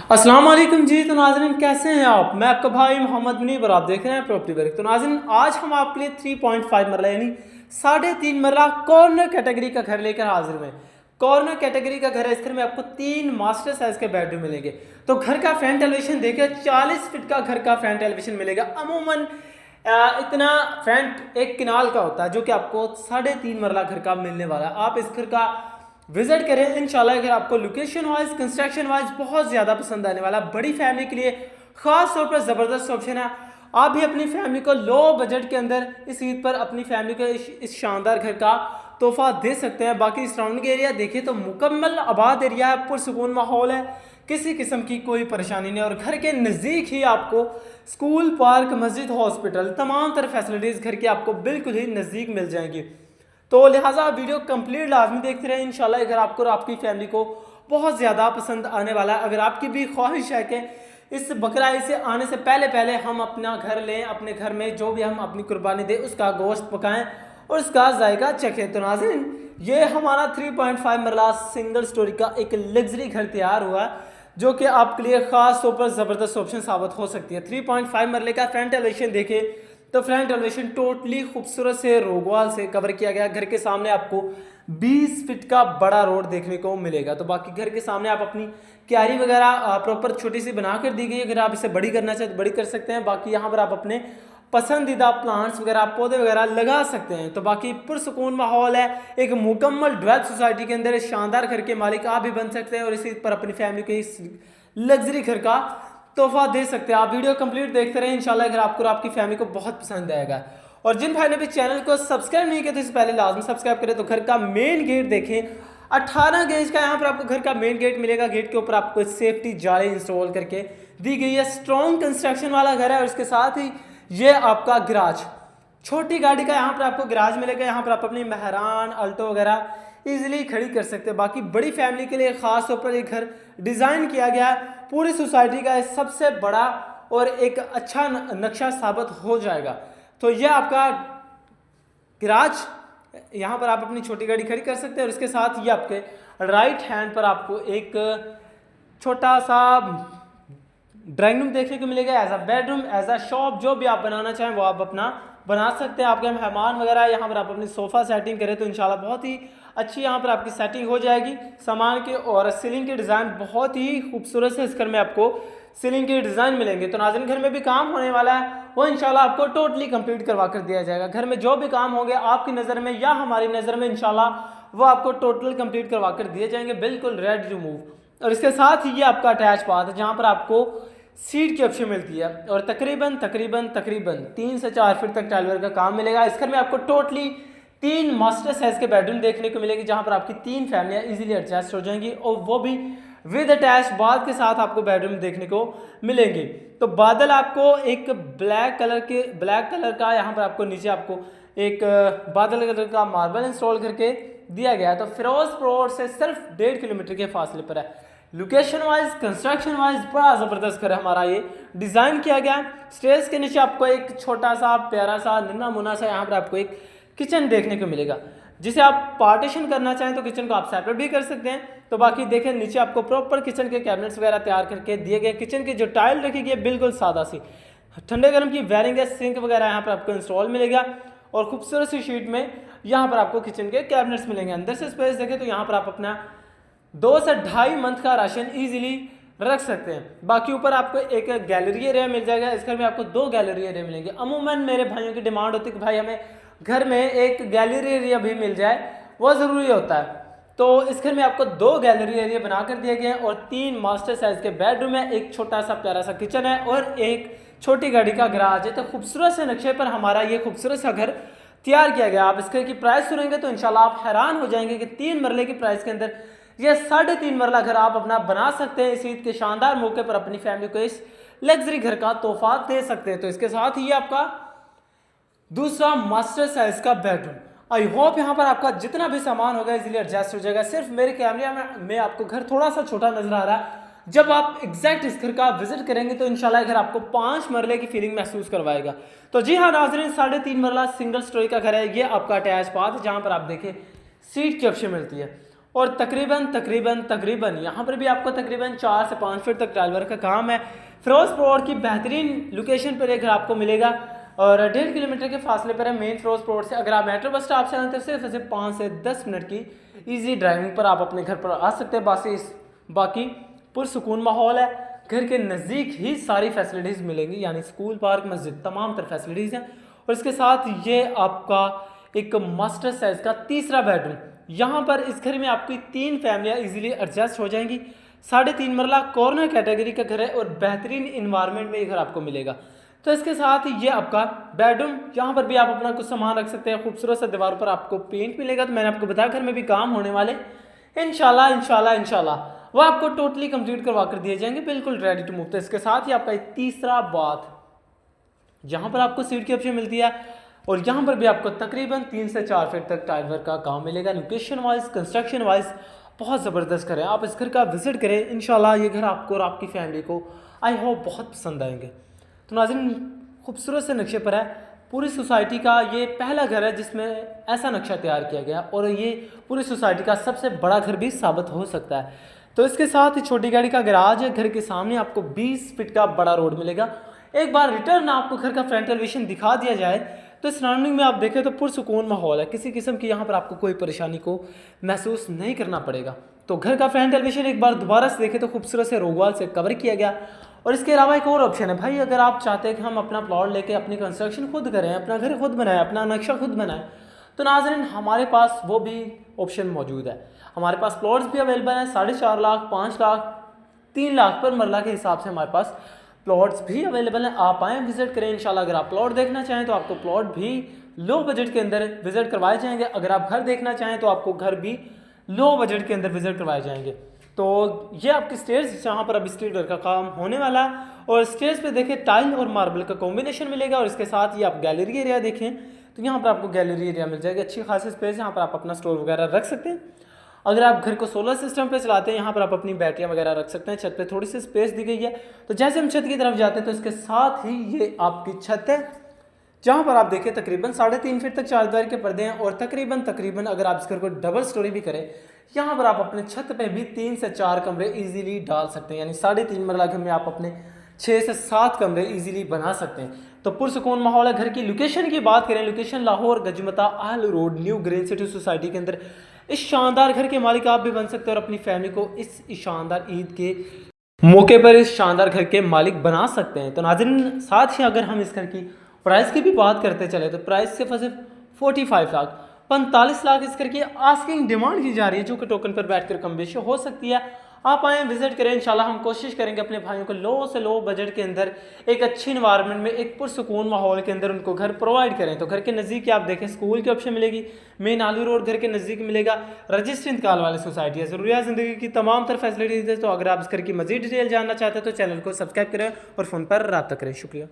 अस्सलाम वालेकुम जी। तो नाज़रीन कैसे हैं आप? मैं आपका भाई मोहम्मद मुनीब और आप देख रहे हैं प्रॉपर्टी वर्क। तो नाज़रीन आज हम आपके लिए 3.5 मरला यानी 3.5 मरला कॉर्नर कैटेगरी का घर लेकर हाजिर हुए। कॉर्नर कैटेगरी का घर है। इस घर में आपको 3 मास्टर साइज के बेडरूम मिलेंगे। तो घर का फ्रंट एलिवेशन देखिए, 40 फीट का घर का फ्रंट एलिवेशन मिलेगा। अमूमन इतना फ्रंट एक किनाल का होता है जो कि आपको 3.5 मरला घर का मिलने वाला है। आप इस घर का विजिट करें इंशाल्लाह। अगर आपको लोकेशन वाइज कंस्ट्रक्शन वाइज बहुत ज़्यादा पसंद आने वाला, बड़ी फैमिली के लिए ख़ास तौर पर ज़बरदस्त ऑप्शन है। आप भी अपनी फैमिली को लो बजट के अंदर इस ईद पर अपनी फैमिली को इस शानदार घर का तोहफा दे सकते हैं। बाकी सराउंडिंग एरिया देखिए तो मुकम्मल आबाद एरिया है, पुरसुकून माहौल है, किसी किस्म की कोई परेशानी नहीं। और घर के नज़दीक ही आपको स्कूल, पार्क, मस्जिद, हॉस्पिटल, तमाम तरह फैसिलिटीज़ घर के आपको बिल्कुल ही नज़दीक मिल जाएंगी। तो लिहाजा वीडियो कंप्लीट लाजमी देखते रहें इंशाल्लाह। अगर आपको और आपकी फैमिली को बहुत ज़्यादा पसंद आने वाला है। अगर आपकी भी ख्वाहिश है कि इस बकरा ईद से आने से पहले पहले हम अपना घर लें, अपने घर में जो भी हम अपनी कुर्बानी दें उसका गोश्त पकाएं और उसका जायका चखें, तो नाज़रीन ये हमारा 3.5 मरला सिंगल स्टोरी का एक लग्जरी घर तैयार हुआ है जो कि आपके लिए ख़ास तौर पर ज़बरदस्त ऑप्शन साबित हो सकती है। 3.5 मरले का फ्रंट एलिवेशन देखें तो फ्रंट एलिवेशन टोटली खूबसूरत से रोगवाल से कवर किया गया। घर के सामने आपको 20 फीट का बड़ा रोड देखने को मिलेगा। तो बाकी घर के सामने आप अपनी क्यारी वगैरह प्रॉपर छोटी सी बना कर दी गई है। अगर आप इसे बड़ी करना चाहते तो बड़ी कर सकते हैं। बाकी यहाँ पर आप अपने पसंदीदा प्लांट्स वगैरह, पौधे वगैरह लगा सकते हैं। तो बाकी पुरसुकून माहौल है। एक मुकम्मल डेवलप सोसाइटी के अंदर इस शानदार घर के मालिक आप भी बन सकते हैं और इसी पर अपनी फैमिली को इस लग्जरी घर का तोहफा दे सकते हैं। आप वीडियो कंप्लीट देखते रहें इंशाल्लाह। अगर आपको और आपकी फैमिली को बहुत पसंद आएगा। और जिन भाई ने भी चैनल को सब्सक्राइब नहीं किया तो इससे पहले लाजमी सब्सक्राइब करें। तो घर का मेन गेट देखें, 18 गेज का यहाँ पर आपको घर का मेन गेट मिलेगा। गेट के ऊपर आपको सेफ्टी जाली इंस्टॉल करके दी गई है। स्ट्रॉन्ग कंस्ट्रक्शन वाला घर है और इसके साथ ही ये आपका गराज, छोटी गाड़ी का यहाँ पर आपको गराज मिलेगा। यहाँ पर आप अपनी मेहरान, अल्टो वगैरह इजीली खड़ी कर सकते हैं। बाकी बड़ी फैमिली के लिए खास तौर पर एक घर डिज़ाइन किया गया है। पूरी सोसाइटी का सबसे बड़ा और एक अच्छा नक्शा साबित हो जाएगा। तो यह आपका गराज, यहाँ पर आप अपनी छोटी गाड़ी खड़ी कर सकते हैं और इसके साथ ये आपके राइट हैंड पर आपको एक छोटा सा ड्राइंग रूम देखने को मिलेगा। As a bedroom, as a shop, जो भी आप बनाना चाहें वो आप अपना बना सकते हैं। आपके मेहमान वगैरह यहाँ पर आप अपनी सोफ़ा सेटिंग करें तो इंशाल्लाह बहुत ही अच्छी यहाँ पर आपकी सेटिंग हो जाएगी सामान के। और सीलिंग के डिज़ाइन बहुत ही खूबसूरत से इस घर में आपको सीलिंग के डिज़ाइन मिलेंगे। तो नाज़रीन घर में भी काम होने वाला है वो इंशाल्लाह आपको टोटली कंप्लीट करवा कर दिया जाएगा। घर में जो भी काम होंगे आपकी नज़र में या हमारी नज़र में इंशाल्लाह वो आपको टोटल कंप्लीट करवा कर दिए जाएंगे, बिल्कुल रेडी टू मूव। और इसके साथ ही ये आपका अटैच बाथ है जहाँ पर आपको सीट की ऑप्शन मिलती है और तकरीबन 3 से 4 फीट तक टाइलवेयर का काम मिलेगा। इस घर में आपको टोटली 3 मास्टर साइज के बेडरूम देखने को मिलेगी जहां पर आपकी 3 फैमिलियां इजीली एडजस्ट हो जाएंगी और वो भी विद अटैच बाथ के साथ आपको बेडरूम देखने को मिलेंगे। तो बादल आपको एक ब्लैक कलर का यहाँ पर आपको नीचे आपको एक बादल कलर का मार्बल इंस्टॉल करके दिया गया है। तो फिरोजपुर से सिर्फ 1.5 किलोमीटर के फासले पर है। लोकेशन वाइज, कंस्ट्रक्शन वाइज बड़ा ज़बरदस्त घर हमारा ये डिज़ाइन किया गया। स्टेज के नीचे आपको एक छोटा सा प्यारा सा नन्हा मुन्ना सा यहाँ पर आपको एक किचन देखने को मिलेगा जिसे आप पार्टीशन करना चाहें तो किचन को आप सेपरेट भी कर सकते हैं। तो बाकी देखें नीचे आपको प्रॉपर किचन के कैबिनेट्स वगैरह तैयार करके दिए गए। किचन की जो टाइल रखी गई है बिल्कुल सादा सी, ठंडे गर्म की वायरिंग है, सिंक वगैरह यहाँ पर आपको इंस्टॉल मिलेगा और खूबसूरत सी शीट में यहाँ पर आपको किचन के कैबिनेट्स मिलेंगे। अंदर से स्पेस देखें तो यहाँ पर आप अपना 2 से 2.5 मंथ का राशन इजीली रख सकते हैं। बाकी ऊपर आपको एक गैलरी एरिया मिल जाएगा। इस घर में आपको 2 गैलरी एरिया मिलेंगे। अमूमन मेरे भाइयों की डिमांड होती है कि भाई हमें घर में एक गैलरी एरिया भी मिल जाए, वो ज़रूरी होता है। तो इस घर में आपको 2 गैलरी एरिया बना कर दिए गए हैं और 3 मास्टर साइज के बेडरूम है, एक छोटा सा प्यारा सा किचन है और एक छोटी गाड़ी का गराज है। तो खूबसूरत से नक्शे पर हमारा ये खूबसूरत सा घर तैयार किया गया। आप इस घर की प्राइस सुनेंगे तो इंशाल्लाह आप हैरान हो जाएंगे कि 3 मरले की प्राइस के अंदर ये 3.5 मरला घर आप अपना बना सकते हैं। इस ईद के शानदार मौके पर अपनी फैमिली को इस लग्जरी घर का तोहफा दे सकते हैं। तो इसके साथ ही आपका दूसरा मास्टर साइज का बेडरूम। आई होप यहाँ पर आपका जितना भी सामान होगा इजीली एडजस्ट हो जाएगा। सिर्फ मेरे कैमरे में आपको घर थोड़ा सा छोटा नजर आ रहा है। जब आप एग्जैक्ट इस घर का विजिट करेंगे तो इंशाल्लाह घर आपको 5 मरले की फीलिंग महसूस करवाएगा। तो जी हाँ नाज़रीन, 3.5 मरला सिंगल स्टोरी का घर है। ये आपका अटैच बाथ है जहाँ पर आप देखें सीट की ऑप्शन मिलती है और तकरीबन यहाँ पर भी आपको तकरीबन 4 से 5 फीट तक टाइल वर्क का काम है। फिरोजपुर रोड की बेहतरीन लोकेशन पर एक घर आपको मिलेगा और 1.5 किलोमीटर के फासले पर है मेन फिरोजपुर रोड से। अगर आप मेट्रो बस स्टॉप से आते हैं सिर्फ 5 से 10 मिनट की ईजी ड्राइविंग पर आप अपने घर पर आ सकते हैं। बाकी पुरसुकून माहौल है, घर के नज़दीक ही सारी फैसिलिटीज़ मिलेंगी, यानी स्कूल, पार्क, मस्जिद, तमाम तरह फैसिलिटीज़ हैं। और इसके साथ ये आपका एक मास्टर साइज का तीसरा बेडरूम, यहाँ पर इस घर में आपकी 3 फैमिलियाँ इजीली एडजस्ट हो जाएंगी। 3.5 मरला कॉर्नर कैटेगरी का घर है और बेहतरीन इन्वायरमेंट में ये घर आपको मिलेगा। तो इसके साथ ये आपका बेडरूम, यहाँ पर भी आप अपना कुछ सामान रख सकते हैं। खूबसूरत सा दीवार पर आपको पेंट मिलेगा। तो मैंने आपको बताया घर में भी काम होने वाले इंशाल्लाह वो आपको टोटली कंप्लीट करवा कर दिए जाएंगे, बिल्कुल रेडी टू मूव। तो इसके साथ ही आपका तीसरा बाथ, यहाँ पर आपको सीट की ऑप्शन मिलती है और यहाँ पर भी आपको तकरीबन 3 से 4 फीट तक टाइल वर्क का काम मिलेगा। लोकेशन वाइज, कंस्ट्रक्शन वाइज बहुत ज़बरदस्त घर है। आप इस घर का विजिट करें, इंशाल्लाह ये घर आपको और आपकी फैमिली को आई होप बहुत पसंद आएंगे। तो नाज़रीन, खूबसूरत से नक्शे पर है, पूरी सोसाइटी का ये पहला घर है जिसमें ऐसा नक्शा तैयार किया गया और ये पूरी सोसाइटी का सबसे बड़ा घर भी साबित हो सकता है। तो इसके साथ ही छोटी गाड़ी का गैराज है। घर के सामने आपको 20 फीट का बड़ा रोड मिलेगा। एक बार रिटर्न आपको घर का फ्रंट एलिवेशन दिखा दिया जाए तो सराउंडिंग में आप देखें तो पुरसुकून माहौल है, किसी किस्म की यहाँ पर आपको कोई परेशानी को महसूस नहीं करना पड़ेगा। तो घर का फ्रंट एलिवेशन एक बार दोबारा से देखें तो खूबसूरत से रोगवाल से कवर किया गया। और इसके अलावा एक और ऑप्शन है भाई, अगर आप चाहते हैं कि हम अपना प्लॉट लेके अपनी कंस्ट्रक्शन खुद करें, अपना घर खुद बनाएं, अपना नक्शा खुद बनाएं, तो नाज़रीन हमारे पास वो भी ऑप्शन मौजूद है। हमारे पास प्लॉट्स भी अवेलेबल हैं 4.5 लाख, 5 लाख, 3 लाख पर मरला के हिसाब से हमारे पास प्लॉट्स भी अवेलेबल हैं। आप आएँ, विजिट करें इंशाल्लाह। अगर आप प्लॉट देखना चाहें तो आपको प्लॉट भी लो बजट के अंदर विजिट करवाए जाएंगे। अगर आप घर देखना चाहें तो आपको घर भी लो बजट के अंदर विजिट करवाए जाएंगे। तो ये आपकी स्टेयर्स जहाँ पर अब स्टील वर्क का काम होने वाला है और स्टेयर्स पे देखें टाइल और मार्बल का कॉम्बिनेशन मिलेगा। और इसके साथ ही आप गैलरी एरिया देखें तो यहाँ पर आपको गैलरी एरिया मिल जाएगी, अच्छी खासी स्पेस, यहाँ पर आप अपना स्टोर वगैरह रख सकते हैं। अगर आप घर को सोलर सिस्टम पे चलाते हैं, यहाँ पर आप अपनी बैटरियाँ वगैरह रख सकते हैं। छत पे थोड़ी सी स्पेस दी गई है। तो जैसे हम छत की तरफ जाते हैं तो इसके साथ ही ये आपकी छत है, जहाँ पर आप देखें तकरीबन 3.5 फीट तक चारदीवारी के पर्दे हैं। और तकरीबन अगर आप इस घर को डबल स्टोरी भी करें, यहाँ पर आप अपने छत पे भी 3 से 4 कमरे इजीली डाल सकते हैं, यानी 3.5 मरला घर में आप अपने 6 से 7 कमरे इजीली बना सकते हैं। तो पुरसुकून माहौल है। घर की लोकेशन की बात करें, लोकेशन लाहौर गजमता आल road new green city society के अंदर। इस शानदार घर के मालिक आप भी बन सकते हैं और अपनी फैमिली को इस शानदार ईद के मौके पर इस शानदार घर के मालिक बना सकते हैं। तो नाज़रीन, साथ ही अगर हम इस घर की प्राइस की भी बात करते चले तो प्राइस सिर्फ 45 लाख 45 लाख इस घर की आस्किंग डिमांड की जा रही है, जो कि टोकन पर बैठकर कम बेशी हो सकती है। आप आएँ, विजिट करें, इंशाल्लाह हम कोशिश करेंगे अपने भाइयों को लो से लो बजट के अंदर एक अच्छी इन्वायरमेंट में, एक पुरसुकून माहौल के अंदर उनको घर प्रोवाइड करें। तो घर के नज़दीक आप देखें स्कूल की ऑप्शन मिलेगी, मेन आलू रोड घर के नज़दीक मिलेगा, रजिस्टर इंतकाल वाली सोसाइटी है, ज़रूरियात ज़िंदगी की तमाम तरह फैसिलिटीज़ है। तो अगर आप इस घर की मज़ीद डिटेल जानना चाहते हैं तो चैनल को सब्सक्राइब करें और फ़ोन पर रब्ता करें। शुक्रिया।